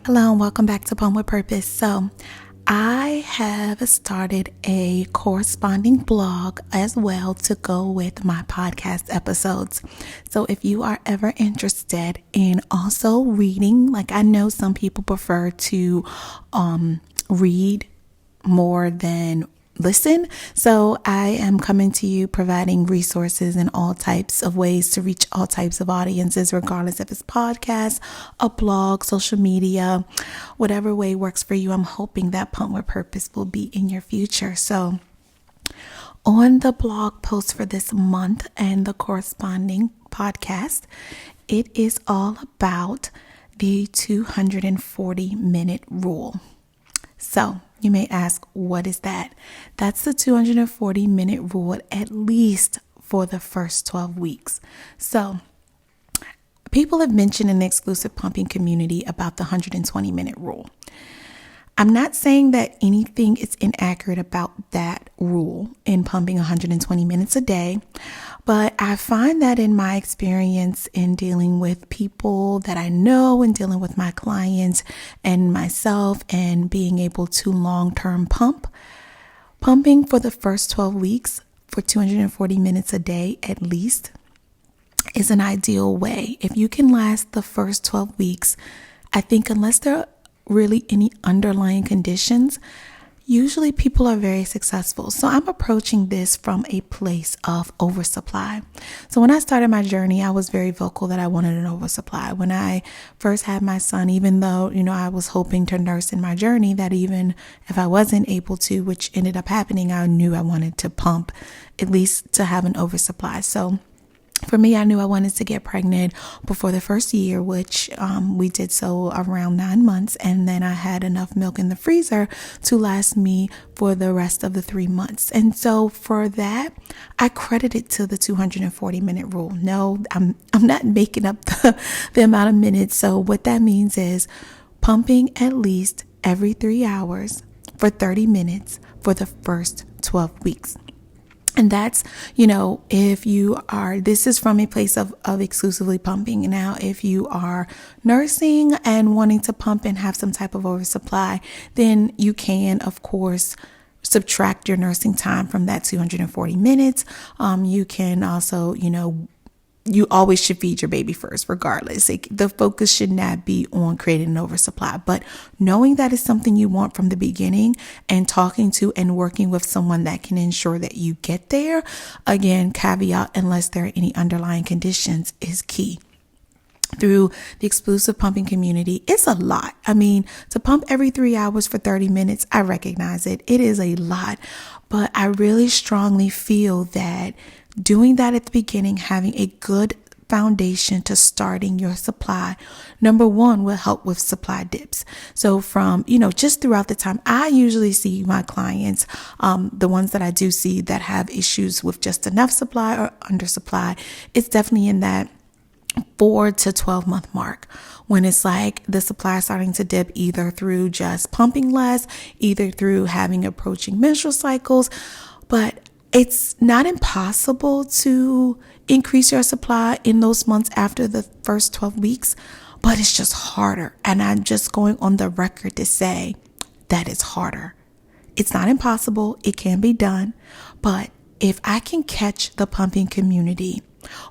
Hello and welcome back to Poem with Purpose. So, I have started a corresponding blog as well to go with my podcast episodes. So, if you are ever interested in also reading, like I know some people prefer to read more than listen. So I am coming to you providing resources in all types of ways to reach all types of audiences, regardless if it's podcast, a blog, social media, whatever way works for you. I'm hoping that Poem with Purpose will be in your future. So on the blog post for this month and the corresponding podcast, it is all about the 240-minute rule. So you may ask, what is that? That's the 240-minute rule, at least for the first 12 weeks. So people have mentioned in the exclusive pumping community about the 120-minute rule. I'm not saying that anything is inaccurate about that rule in pumping 120 minutes a day, but I find that in my experience in dealing with people that I know and dealing with my clients and myself and being able to long-term pumping for the first 12 weeks for 240 minutes a day at least is an ideal way. If you can last the first 12 weeks, I think unless there are really any underlying conditions, usually people are very successful. So I'm approaching this from a place of oversupply. So when I started my journey, I was very vocal that I wanted an oversupply. When I first had my son, even though, I was hoping to nurse in my journey, that even if I wasn't able to, which ended up happening, I knew I wanted to pump, at least to have an oversupply. So for me, I knew I wanted to get pregnant before the first year, which we did so around 9 months. And then I had enough milk in the freezer to last me for the rest of the 3 months. And so for that, I credit it to the 240-minute rule. No, I'm not making up the amount of minutes. So what that means is pumping at least every 3 hours for 30 minutes for the first 12 weeks. And that's, if you are, this is from a place of exclusively pumping. Now, if you are nursing and wanting to pump and have some type of oversupply, then you can, of course, subtract your nursing time from that 240 minutes. You can also, you always should feed your baby first, regardless. The focus should not be on creating an oversupply, but knowing that is something you want from the beginning and talking to and working with someone that can ensure that you get there. Again, caveat, unless there are any underlying conditions, is key. Through the exclusive pumping community, it's a lot. I mean, to pump every 3 hours for 30 minutes, I recognize it. It is a lot, but I really strongly feel that doing that at the beginning, having a good foundation to starting your supply, number one, will help with supply dips. So from, just throughout the time, I usually see my clients, the ones that I do see that have issues with just enough supply or undersupply, it's definitely in that 4 to 12 month mark when it's like the supply is starting to dip, either through just pumping less, either through having approaching menstrual cycles. But it's not impossible to increase your supply in those months after the first 12 weeks, but it's just harder. And I'm just going on the record to say that it's harder. It's not impossible. It can be done. But if I can catch the pumping community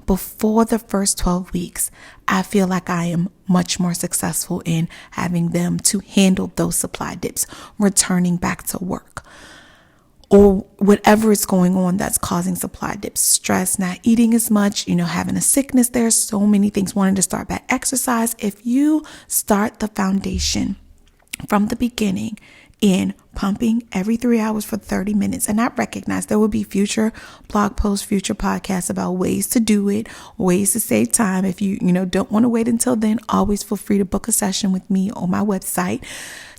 before the first 12 weeks, I feel like I am much more successful in having them to handle those supply dips, returning back to work, or whatever is going on that's causing supply dips, stress, not eating as much, having a sickness. There's so many things, wanting to start back exercise. If you start the foundation from the beginning in pumping every 3 hours for 30 minutes, and I recognize there will be future blog posts, future podcasts about ways to do it, ways to save time. If you, don't want to wait until then, always feel free to book a session with me on my website,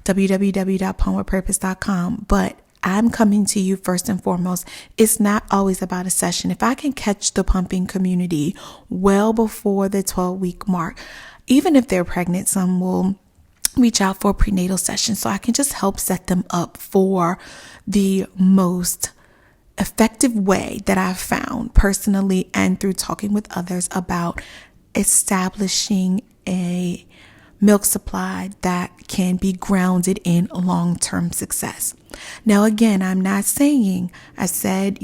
www.poemwithpurpose.com. But I'm coming to you first and foremost. It's not always about a session. If I can catch the pumping community well before the 12-week mark, even if they're pregnant, some will reach out for a prenatal session so I can just help set them up for the most effective way that I've found personally and through talking with others about establishing a milk supply that can be grounded in long-term success. Now, again, I'm not saying, I said,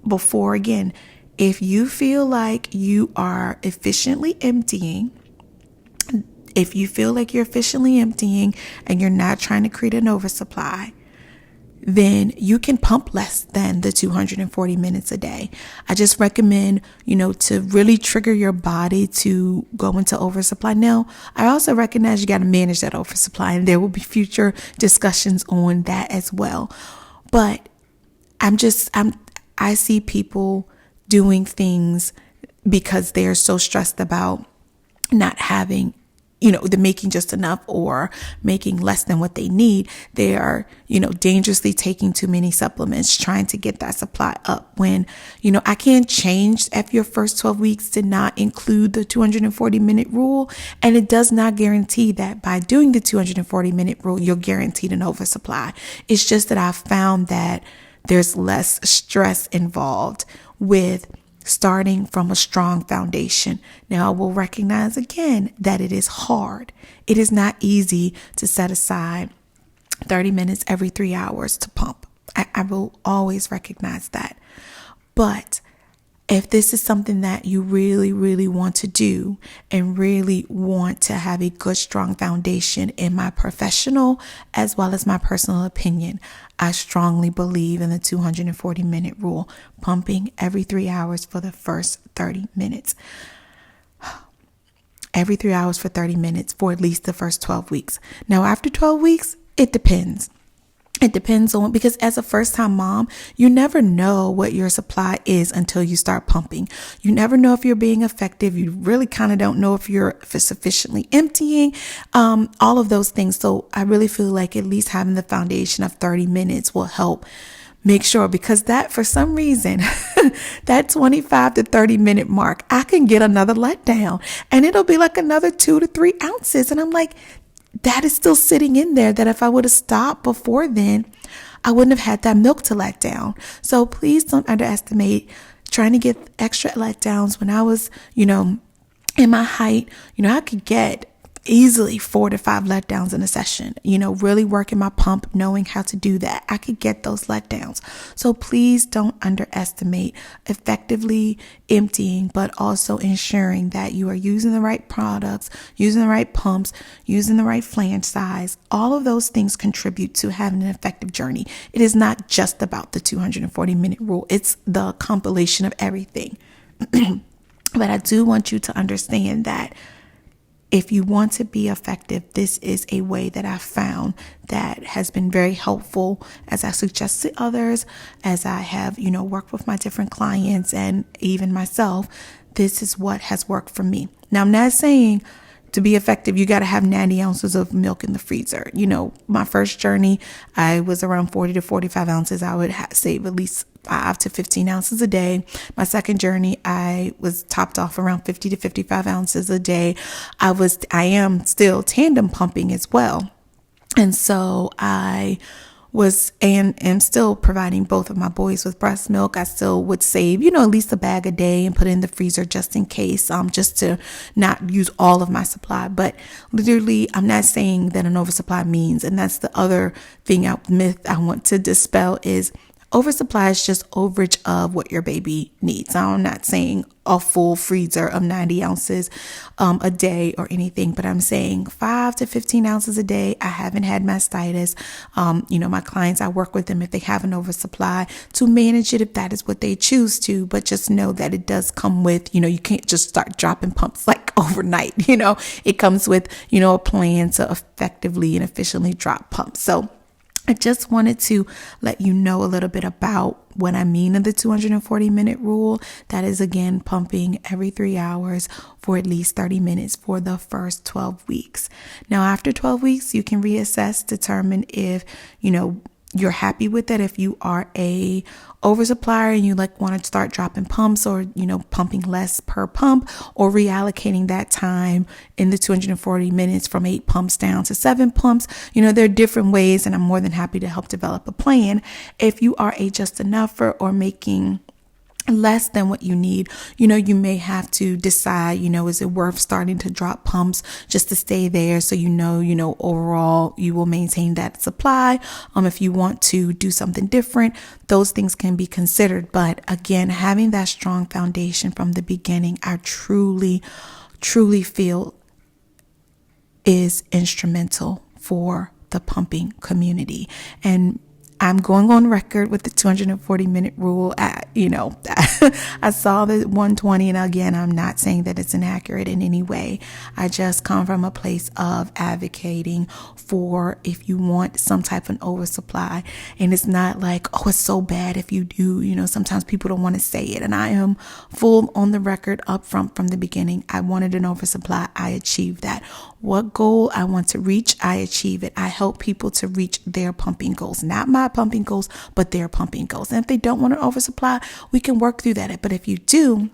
before, again, if you feel like you are efficiently emptying, if you feel like you're efficiently emptying and you're not trying to create an oversupply, then you can pump less than the 240 minutes a day. I just recommend, to really trigger your body to go into oversupply. Now, I also recognize you got to manage that oversupply, and there will be future discussions on that as well. But I see people doing things because they're so stressed about not having, they're making just enough or making less than what they need. They are, dangerously taking too many supplements, trying to get that supply up when, I can't change after your first 12 weeks to not include the 240-minute rule. And it does not guarantee that by doing the 240-minute rule, you're guaranteed an oversupply. It's just that I've found that there's less stress involved with starting from a strong foundation. Now, I will recognize again that it is hard. It is not easy to set aside 30 minutes every 3 hours to pump. I will always recognize that. But if this is something that you really, really want to do and really want to have a good, strong foundation, in my professional as well as my personal opinion, I strongly believe in the 240-minute rule, pumping every 3 hours for the first 30 minutes. Every 3 hours for 30 minutes for at least the first 12 weeks. Now, after 12 weeks, it depends. It depends on, because as a first-time mom, you never know what your supply is until you start pumping. You never know if you're being effective. You really kind of don't know if it's sufficiently emptying, all of those things. So I really feel like at least having the foundation of 30 minutes will help make sure, because that, for some reason, that 25 to 30 minute mark, I can get another letdown and it'll be like another 2 to 3 ounces. And I'm like, that is still sitting in there that if I would have stopped before then, I wouldn't have had that milk to let down. So please don't underestimate trying to get extra letdowns. When I was, in my height, I could get easily 4 to 5 letdowns in a session, really working my pump, knowing how to do that. I could get those letdowns. So please don't underestimate effectively emptying, but also ensuring that you are using the right products, using the right pumps, using the right flange size. All of those things contribute to having an effective journey. It is not just about the 240-minute rule. It's the compilation of everything. But I do want you to understand that if you want to be effective, this is a way that I found that has been very helpful as I suggest to others, as I have, worked with my different clients and even myself. This is what has worked for me. Now, I'm not saying to be effective, you got to have 90 ounces of milk in the freezer. My first journey, I was around 40 to 45 ounces. I would save at least 5 to 15 ounces a day. My second journey, I was topped off around 50 to 55 ounces a day. I am still tandem pumping as well. And so I was and am still providing both of my boys with breast milk. I still would save, at least a bag a day and put it in the freezer just in case, just to not use all of my supply. But literally, I'm not saying that an oversupply means, and that's the other myth I want to dispel, is oversupply is just overage of what your baby needs. I'm not saying a full freezer of 90 ounces a day or anything, but I'm saying 5 to 15 ounces a day. I haven't had mastitis. My clients, I work with them if they have an oversupply to manage it if that is what they choose to, but just know that it does come with, you can't just start dropping pumps like overnight. It comes with, a plan to effectively and efficiently drop pumps. So I just wanted to let you know a little bit about what I mean in the 240-minute rule. That is, again, pumping every 3 hours for at least 30 minutes for the first 12 weeks. Now, after 12 weeks, you can reassess, determine if, you're happy with it. If you are a oversupplier and you want to start dropping pumps or, pumping less per pump, or reallocating that time in the 240 minutes from 8 pumps down to 7 pumps. There are different ways, and I'm more than happy to help develop a plan. If you are a just enougher or making less than what you need, you may have to decide, is it worth starting to drop pumps just to stay there? So, overall you will maintain that supply. If you want to do something different, those things can be considered. But again, having that strong foundation from the beginning, I truly feel is instrumental for the pumping community. And I'm going on record with the 240-minute rule. I saw the 120, and again, I'm not saying that it's inaccurate in any way. I just come from a place of advocating for if you want some type of oversupply. And it's not like, oh, it's so bad if you do. Sometimes people don't want to say it. And I am full on the record up front from the beginning. I wanted an oversupply. I achieved that. What goal I want to reach, I achieve it. I help people to reach their pumping goals, not my pumping goals, but their pumping goals. And if they don't want an oversupply, we can work through that. But if you do,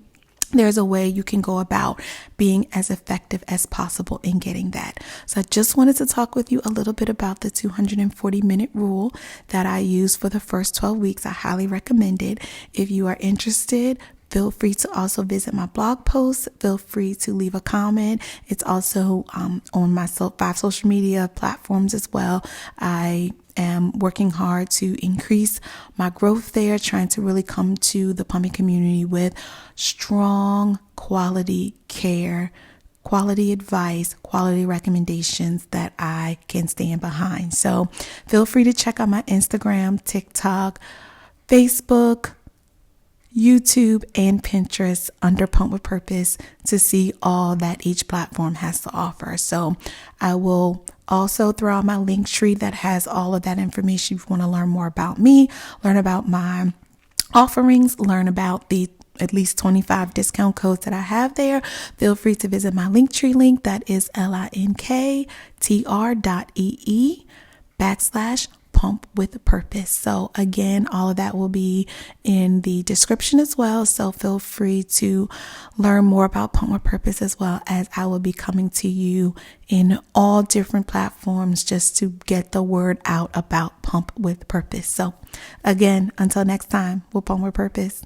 there's a way you can go about being as effective as possible in getting that. So I just wanted to talk with you a little bit about the 240-minute rule that I use for the first 12 weeks. I highly recommend it. If you are interested, feel free to also visit my blog post. Feel free to leave a comment. It's also on my 5 social media platforms as well. I am working hard to increase my growth there, trying to really come to the pumping community with strong quality care, quality advice, quality recommendations that I can stand behind. So feel free to check out my Instagram, TikTok, Facebook, YouTube, and Pinterest under Pump with Purpose to see all that each platform has to offer. So I will also throw out my link tree that has all of that information. If you want to learn more about me, learn about my offerings, learn about the at least 25 discount codes that I have there, feel free to visit my link tree link. That is linktr.ee/Pump with Purpose. So again, all of that will be in the description as well. So feel free to learn more about Pump with Purpose, as well as I will be coming to you in all different platforms just to get the word out about Pump with Purpose. So again, until next time, we'll Pump with Purpose.